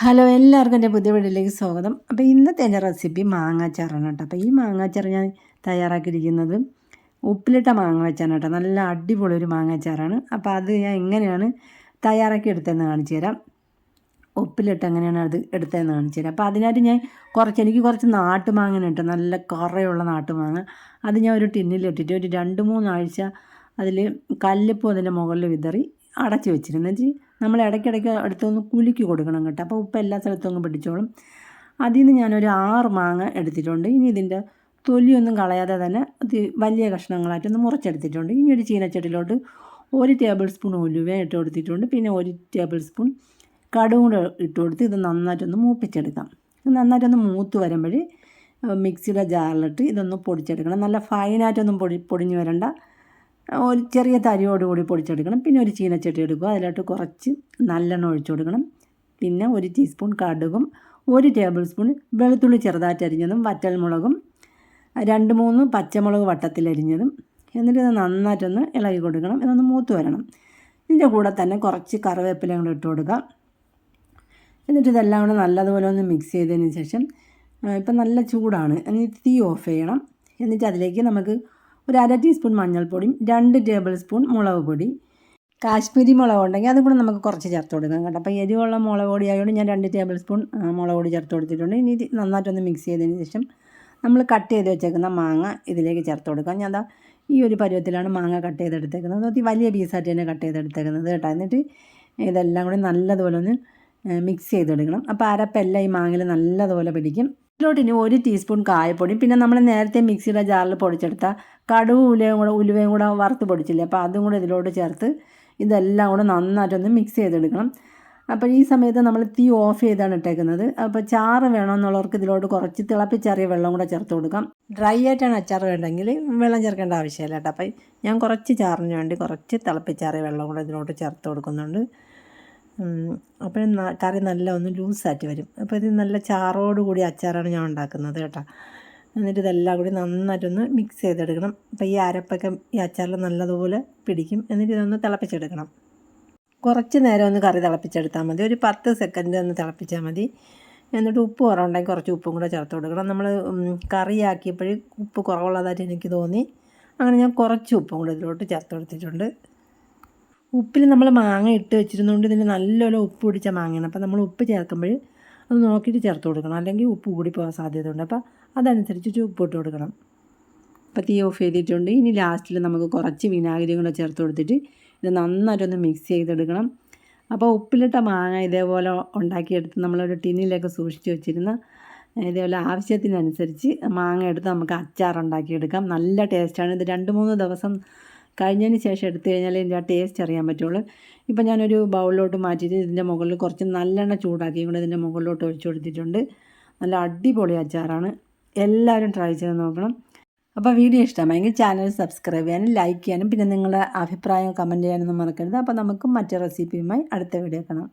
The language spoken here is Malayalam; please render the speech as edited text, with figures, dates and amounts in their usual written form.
ഹലോ എല്ലാവർക്കും എൻ്റെ പുതിയ വീഡിയോയിലേക്ക് സ്വാഗതം. അപ്പോൾ ഇന്നത്തെ എൻ്റെ റെസിപ്പി മാങ്ങാച്ചാറാണ് കേട്ടോ. അപ്പോൾ ഈ മാങ്ങാച്ചാർ ഞാൻ തയ്യാറാക്കിയിരിക്കുന്നത് ഉപ്പിലിട്ട മാങ്ങ വെച്ചാണ് കേട്ടോ. നല്ല അടിപൊളി ഒരു മാങ്ങാച്ചാറാണ്. അപ്പോൾ അത് ഞാൻ എങ്ങനെയാണ് തയ്യാറാക്കി എടുത്തതെന്ന് കാണിച്ചു തരാം. ഉപ്പിലിട്ട് എങ്ങനെയാണ് അത് എടുത്തതെന്ന് കാണിച്ചു തരാം. അപ്പോൾ അതിനായിട്ട് ഞാൻ എനിക്ക് കുറച്ച് നാട്ടുമാങ്ങ കേട്ടോ, നല്ല കറയുള്ള നാട്ടുമാങ്ങ. അത് ഞാൻ ഒരു ടിന്നിലിട്ടിട്ട് ഒരു 2-3 ആഴ്ച അതിൽ കല്ലുപ്പ് അതിൻ്റെ മുകളിൽ വിതറി അടച്ച് വെച്ചിരുന്നു. നമ്മൾ ഇടയ്ക്കിടയ്ക്ക് അടുത്തൊന്ന് കുലുക്കി കൊടുക്കണം കേട്ടോ. അപ്പോൾ ഉപ്പ് എല്ലാ സ്ഥലത്തും അങ്ങ് പിടിച്ചോളും. അതിൽ നിന്ന് ഞാനൊരു 6 മാങ്ങ എടുത്തിട്ടുണ്ട്. ഇനി ഇതിൻ്റെ തൊലിയൊന്നും കളയാതെ തന്നെ വലിയ കഷ്ണങ്ങളായിട്ടൊന്ന് മുറിച്ചെടുത്തിട്ടുണ്ട്. ഇനി ഒരു ചീനച്ചട്ടിയിലോട്ട് 1 ടേബിൾ സ്പൂൺ ഉലുവ ഇട്ട് കൊടുത്തിട്ടുണ്ട്. പിന്നെ 1 ടേബിൾ സ്പൂൺ കടുകും കൂടെ ഇട്ട് കൊടുത്ത് ഇത് നന്നായിട്ടൊന്ന് മൂപ്പിച്ചെടുക്കാം. നന്നായിട്ടൊന്ന് മൂത്ത് വരുമ്പോൾ മിക്സിയുടെ ജാറിലിട്ട് ഇതൊന്ന് പൊടിച്ചെടുക്കണം. നല്ല ഫൈനായിട്ടൊന്നും പൊടിഞ്ഞ് വരണ്ട, ഒരു ചെറിയ തരിയോടുകൂടി പൊടിച്ചെടുക്കണം. പിന്നെ ഒരു ചീനച്ചട്ടി എടുക്കുക, അതിലോട്ട് കുറച്ച് നല്ലെണ്ണ ഒഴിച്ചു കൊടുക്കണം. പിന്നെ 1 ടീസ്പൂൺ കടുകും 1 ടേബിൾ സ്പൂൺ വെളുത്തുള്ളി ചെറുതായിട്ട് അരിഞ്ഞതും വറ്റൽമുളകും 2-3 പച്ചമുളക് വട്ടത്തിലരിഞ്ഞതും. എന്നിട്ട് ഇത് നന്നായിട്ടൊന്ന് ഇളകി കൊടുക്കണം. ഇതൊന്ന് മൂത്ത് വരണം. ഇതിൻ്റെ കൂടെ തന്നെ കുറച്ച് കറിവേപ്പിലയും കൂടെ ഇട്ട് കൊടുക്കുക. എന്നിട്ട് ഇതെല്ലാം കൂടെ നല്ലതുപോലെ ഒന്ന് മിക്സ് ചെയ്തതിന് ശേഷം ഇപ്പം നല്ല ചൂടാണ്, എന്നിട്ട് തീ ഓഫ് ചെയ്യണം. എന്നിട്ട് അതിലേക്ക് നമുക്ക് ഒരു 1/2 ടീസ്പൂൺ മഞ്ഞൾപ്പൊടിയും 2 ടേബിൾ സ്പൂൺ മുളക് പൊടി, കാശ്മീരി മുളക് ഉണ്ടെങ്കിൽ അതും കൂടെ നമുക്ക് കുറച്ച് ചേർത്ത് കൊടുക്കാം കേട്ടോ. അപ്പോൾ എരിവുള്ള മുളക് പൊടി ആയതുകൊണ്ട് ഞാൻ 2 ടേബിൾ സ്പൂൺ മുളക് പൊടി ചേർത്ത് കൊടുത്തിട്ടുണ്ട്. ഇനി ഇത് നന്നായിട്ടൊന്ന് മിക്സ് ചെയ്തതിന് ശേഷം നമ്മൾ കട്ട് ചെയ്ത് വെച്ചേക്കുന്ന മാങ്ങ ഇതിലേക്ക് ചേർത്ത് കൊടുക്കാം. ഞാൻ ഈ ഒരു പരുവത്തിലാണ് മാങ്ങ കട്ട് ചെയ്തെടുത്തേക്കുന്നത്. അത് വലിയ പീസായിട്ട് തന്നെ കട്ട് ചെയ്തെടുത്തേക്കുന്നത് കേട്ടോ. എന്നിട്ട് ഇതെല്ലാം കൂടി നല്ലതുപോലെ ഒന്ന് മിക്സ് ചെയ്തെടുക്കണം. അപ്പോൾ അരപ്പെല്ലാം ഈ മാങ്ങയിൽ നല്ലതുപോലെ പിടിക്കും. ഇതിലോട്ട് ഇനി 1 ടീസ്പൂൺ കായപ്പൊടിയും പിന്നെ നമ്മൾ നേരത്തെ മിക്സിയുടെ ജാറിൽ പൊടിച്ചെടുത്ത കടുവും ഉലുവയും കൂടെ വറുത്ത് പൊടിച്ചില്ലേ, അപ്പോൾ അതും കൂടെ ഇതിലോട്ട് ചേർത്ത് ഇതെല്ലാം കൂടെ നന്നായിട്ടൊന്ന് മിക്സ് ചെയ്തെടുക്കണം. അപ്പോൾ ഈ സമയത്ത് നമ്മൾ തീ ഓഫ് ചെയ്താണ് ഇട്ടേക്കുന്നത്. അപ്പോൾ ചാറ് വേണമെന്നുള്ളവർക്ക് ഇതിലോട്ട് കുറച്ച് തിളപ്പിച്ചറിയ വെള്ളം കൂടെ ചേർത്ത് കൊടുക്കാം. ഡ്രൈ ആയിട്ടാണ് അച്ചാർ വേണ്ടെങ്കിൽ വെള്ളം ചേർക്കേണ്ട ആവശ്യമില്ല കേട്ടോ. അപ്പോൾ ഞാൻ കുറച്ച് ചാറിന് വേണ്ടി കുറച്ച് തിളപ്പിച്ചറിയ വെള്ളം കൂടെ ഇതിലോട്ട് ചേർത്ത് കൊടുക്കുന്നുണ്ട്. അപ്പോൾ കറി നല്ല ഒന്ന് ലൂസായിട്ട് വരും. അപ്പോൾ ഇത് നല്ല ചാറോടുകൂടി അച്ചാറാണ് ഞാൻ ഉണ്ടാക്കുന്നത് കേട്ടോ. എന്നിട്ട് ഇതെല്ലാം കൂടി നന്നായിട്ടൊന്ന് മിക്സ് ചെയ്തെടുക്കണം. അപ്പോൾ ഈ അരപ്പൊക്കെ ഈ അച്ചാറിൽ നല്ലതുപോലെ പിടിക്കും. എന്നിട്ട് ഇതൊന്ന് തിളപ്പിച്ചെടുക്കണം. കുറച്ച് നേരം ഒന്ന് കറി തിളപ്പിച്ചെടുത്താൽ മതി, ഒരു 10 സെക്കൻഡ് ഒന്ന് തിളപ്പിച്ചാൽ മതി. എന്നിട്ട് ഉപ്പ് കുറവുണ്ടെങ്കിൽ കുറച്ച് ഉപ്പും കൂടെ ചേർത്ത് കൊടുക്കണം. നമ്മൾ കറിയാക്കിയപ്പോൾ ഉപ്പ് കുറവുള്ളതായിട്ട് എനിക്ക് തോന്നി, അങ്ങനെ ഞാൻ കുറച്ച് ഉപ്പും കൂടെ ഇതിലോട്ട് ചേർത്ത് കൊടുത്തിട്ടുണ്ട്. ഉപ്പിൽ നമ്മൾ മാങ്ങ ഇട്ട് വെച്ചിരുന്നുകൊണ്ട് ഇതിന് നല്ലോണം ഉപ്പ് പിടിച്ച മാങ്ങയാണ്. അപ്പോൾ നമ്മൾ ഉപ്പ് ചേർക്കുമ്പോൾ അത് നോക്കിയിട്ട് ചേർത്ത് കൊടുക്കണം, അല്ലെങ്കിൽ ഉപ്പ് കൂടി പോകാൻ സാധ്യതയുണ്ട്. അപ്പോൾ അതനുസരിച്ചിട്ട് ഉപ്പ് ഇട്ട് കൊടുക്കണം. അപ്പോൾ തീ ഓഫ് ചെയ്തിട്ടുണ്ട്. ഇനി ലാസ്റ്റിൽ നമുക്ക് കുറച്ച് വിനാഗിരിയും കൂടെ ചേർത്ത് കൊടുത്തിട്ട് ഇത് നന്നായിട്ടൊന്ന് മിക്സ് ചെയ്തെടുക്കണം. അപ്പോൾ ഉപ്പിലിട്ട മാങ്ങ ഇതേപോലെ ഉണ്ടാക്കിയെടുത്ത് നമ്മളൊരു ടിന്നിലേക്ക് സൂക്ഷിച്ച് വെച്ചിരുന്ന ഇതേപോലെ ആവശ്യത്തിനനുസരിച്ച് മാങ്ങ എടുത്ത് നമുക്ക് അച്ചാറുണ്ടാക്കിയെടുക്കാം. നല്ല ടേസ്റ്റാണ്. ഇത് 2-3 ദിവസം കഴിഞ്ഞതിന് ശേഷം എടുത്തു കഴിഞ്ഞാൽ ഇതിൻ്റെ ആ ടേസ്റ്റ് അറിയാൻ പറ്റുള്ളൂ. ഇപ്പം ഞാനൊരു ബൗളിലോട്ട് മാറ്റിയിട്ട് ഇതിൻ്റെ മുകളിൽ കുറച്ച് നല്ലെണ്ണ ചൂടാക്കിയും കൂടെ ഇതിൻ്റെ മുകളിലോട്ട് ഒഴിച്ചു കൊടുത്തിട്ടുണ്ട്. നല്ല അടിപൊളി അച്ചാറാണ്. എല്ലാവരും ട്രൈ ചെയ്ത് നോക്കണം. അപ്പോൾ വീഡിയോ ഇഷ്ടമായെങ്കിൽ ചാനൽ സബ്സ്ക്രൈബ് ചെയ്യാനും ലൈക്ക് ചെയ്യാനും പിന്നെ നിങ്ങളുടെ അഭിപ്രായം കമൻറ്റ് ചെയ്യാനൊന്നും മറക്കരുത്. അപ്പോൾ നമുക്ക് മറ്റു റെസിപ്പിയുമായി അടുത്ത വീഡിയോ കാണാം.